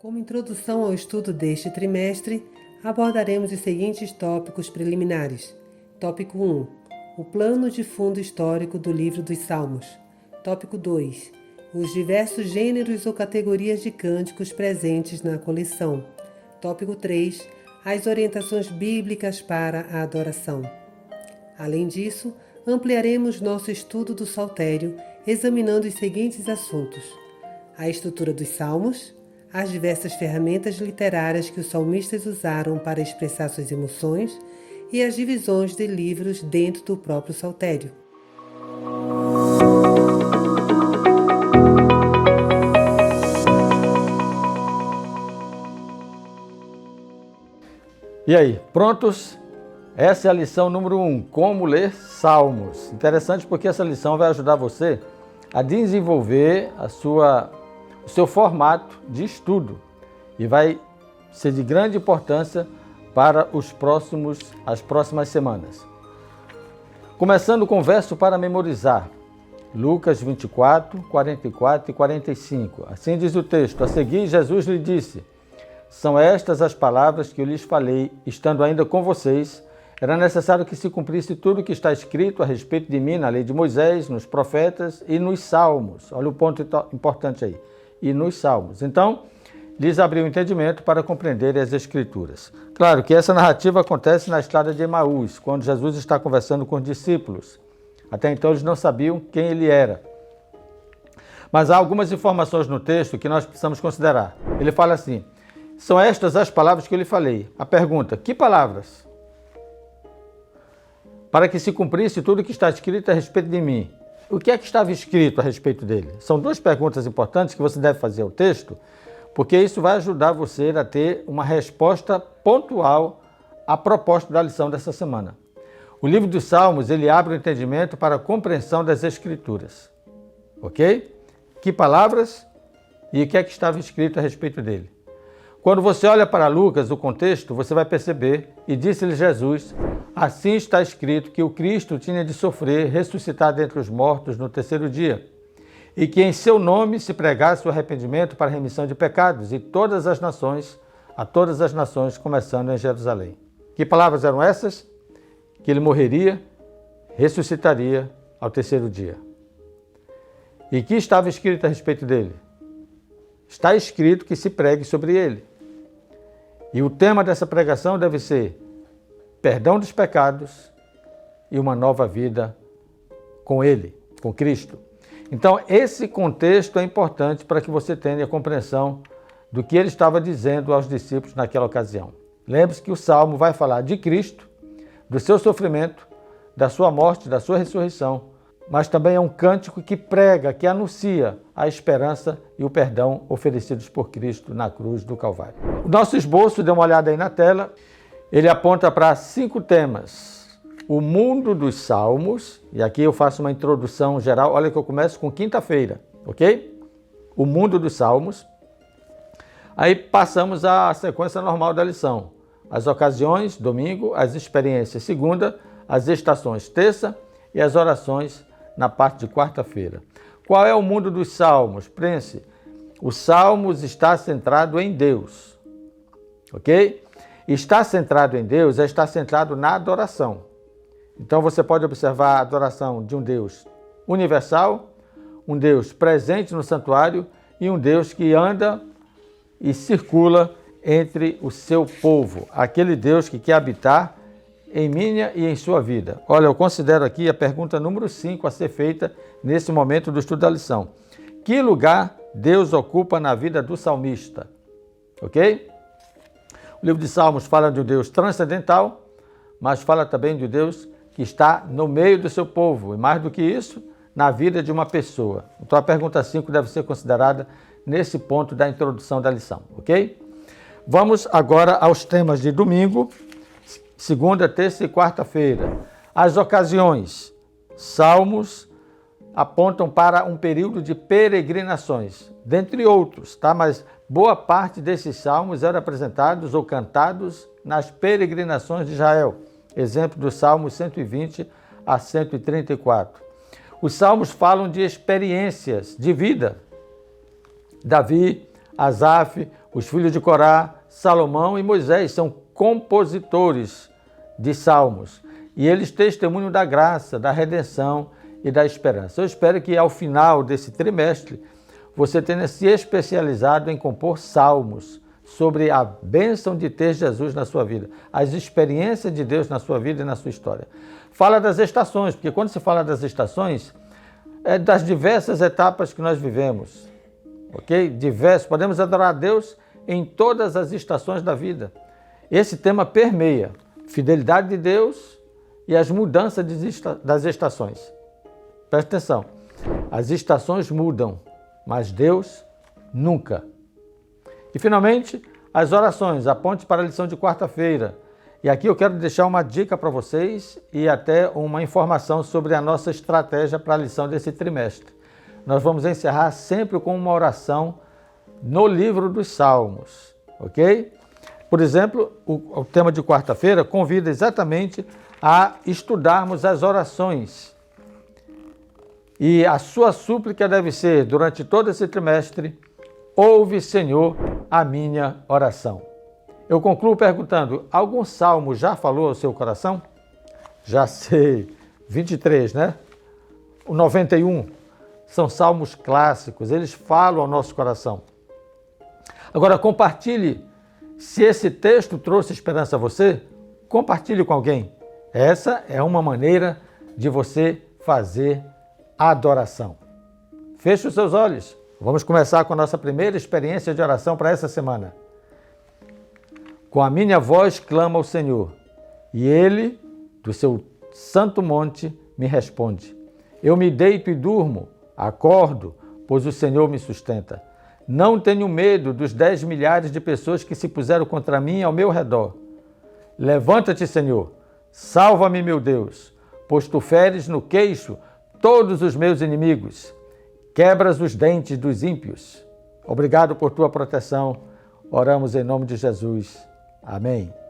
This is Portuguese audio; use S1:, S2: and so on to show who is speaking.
S1: Como introdução ao estudo deste trimestre, abordaremos os seguintes tópicos preliminares. Tópico 1. O plano de fundo histórico do livro dos Salmos. Tópico 2. Os diversos gêneros ou categorias de cânticos presentes na coleção. Tópico 3. As orientações bíblicas para a adoração. Além disso, ampliaremos nosso estudo do saltério, examinando os seguintes assuntos: a estrutura dos salmos, as diversas ferramentas literárias que os salmistas usaram para expressar suas emoções e as divisões de livros dentro do próprio saltério.
S2: E aí, prontos? Essa é a lição número 1, como ler salmos. Interessante porque essa lição vai ajudar você a desenvolver o seu formato de estudo e vai ser de grande importância para as próximas semanas. Começando com o verso para memorizar, Lucas 24, 44 e 45. Assim diz o texto: a seguir Jesus lhe disse: são estas as palavras que eu lhes falei, estando ainda com vocês. Era necessário que se cumprisse tudo o que está escrito a respeito de mim na lei de Moisés, nos profetas e nos salmos. Olha o ponto importante aí. E nos salmos. Então, lhes abriu o entendimento para compreenderem as Escrituras. Claro que essa narrativa acontece na estrada de Emaús, quando Jesus está conversando com os discípulos. Até então eles não sabiam quem ele era. Mas há algumas informações no texto que nós precisamos considerar. Ele fala assim: são estas as palavras que eu lhe falei. A pergunta: que palavras? Para que se cumprisse tudo o que está escrito a respeito de mim. O que é que estava escrito a respeito dele? São duas perguntas importantes que você deve fazer ao texto, porque isso vai ajudar você a ter uma resposta pontual à proposta da lição dessa semana. O livro dos Salmos, ele abre o entendimento para a compreensão das Escrituras. Ok? Que palavras e o que é que estava escrito a respeito dele? Quando você olha para Lucas, o contexto, você vai perceber, e disse-lhe Jesus: assim está escrito que o Cristo tinha de sofrer, ressuscitar dentre os mortos no terceiro dia, e que em seu nome se pregasse o arrependimento para a remissão de pecados, e a todas as nações, começando em Jerusalém. Que palavras eram essas? Que ele morreria, ressuscitaria ao terceiro dia. E que estava escrito a respeito dele? Está escrito que se pregue sobre ele. E o tema dessa pregação deve ser perdão dos pecados e uma nova vida com ele, com Cristo. Então, esse contexto é importante para que você tenha a compreensão do que ele estava dizendo aos discípulos naquela ocasião. Lembre-se que o Salmo vai falar de Cristo, do seu sofrimento, da sua morte, da sua ressurreição, mas também é um cântico que prega, que anuncia a esperança e o perdão oferecidos por Cristo na cruz do Calvário. O nosso esboço, dê uma olhada aí na tela, ele aponta para 5 temas. O mundo dos salmos, e aqui eu faço uma introdução geral, olha que eu começo com quinta-feira, ok? O mundo dos salmos. Aí passamos à sequência normal da lição. As ocasiões, domingo, as experiências, segunda, as estações, terça, e as orações na parte de quarta-feira. Qual é o mundo dos salmos? Pense, o salmos está centrado em Deus, ok? Estar centrado em Deus é estar centrado na adoração. Então você pode observar a adoração de um Deus universal, um Deus presente no santuário e um Deus que anda e circula entre o seu povo, aquele Deus que quer habitar em minha e em sua vida. Olha, eu considero aqui a pergunta número 5 a ser feita nesse momento do estudo da lição. Que lugar Deus ocupa na vida do salmista? Ok? O livro de Salmos fala de um Deus transcendental, mas fala também de um Deus que está no meio do seu povo, e mais do que isso, na vida de uma pessoa. Então a pergunta 5 deve ser considerada nesse ponto da introdução da lição, ok? Vamos agora aos temas de domingo, segunda, terça e quarta-feira. As ocasiões. Salmos apontam para um período de peregrinações, dentre outros, tá? Mas boa parte desses salmos eram apresentados ou cantados nas peregrinações de Israel. Exemplo do Salmo 120 a 134. Os salmos falam de experiências de vida. Davi, Asaf, Os filhos de Corá, Salomão e Moisés são compositores de salmos. E eles testemunham da graça, da redenção e da esperança. Eu espero que ao final desse trimestre você tenha se especializado em compor salmos sobre a bênção de ter Jesus na sua vida, as experiências de Deus na sua vida e na sua história. Fala das estações, porque quando se fala das estações, é das diversas etapas que nós vivemos, ok? Podemos adorar a Deus em todas as estações da vida. Esse tema permeia fidelidade de Deus e as mudanças das estações. Presta atenção, as estações mudam, mas Deus nunca. E finalmente, as orações, a ponte para a lição de quarta-feira. E aqui eu quero deixar uma dica para vocês e até uma informação sobre a nossa estratégia para a lição desse trimestre. Nós vamos encerrar sempre com uma oração no livro dos Salmos, ok? Por exemplo, o tema de quarta-feira convida exatamente a estudarmos as orações. E a sua súplica deve ser, durante todo esse trimestre, ouve, Senhor, a minha oração. Eu concluo perguntando, algum salmo já falou ao seu coração? Já sei, 23, né? O 91, são salmos clássicos, eles falam ao nosso coração. Agora, compartilhe, se esse texto trouxe esperança a você, compartilhe com alguém. Essa é uma maneira de você fazer adoração. Feche os seus olhos. Vamos começar com a nossa primeira experiência de oração para essa semana. Com a minha voz clamo ao Senhor, e Ele, do seu santo monte, me responde. Eu me deito e durmo, acordo, pois o Senhor me sustenta. Não tenho medo dos 10 milhares de pessoas que se puseram contra mim ao meu redor. Levanta-te, Senhor, salva-me, meu Deus, pois tu feres no queixo todos os meus inimigos. Quebras os dentes dos ímpios. Obrigado por tua proteção. Oramos em nome de Jesus. Amém.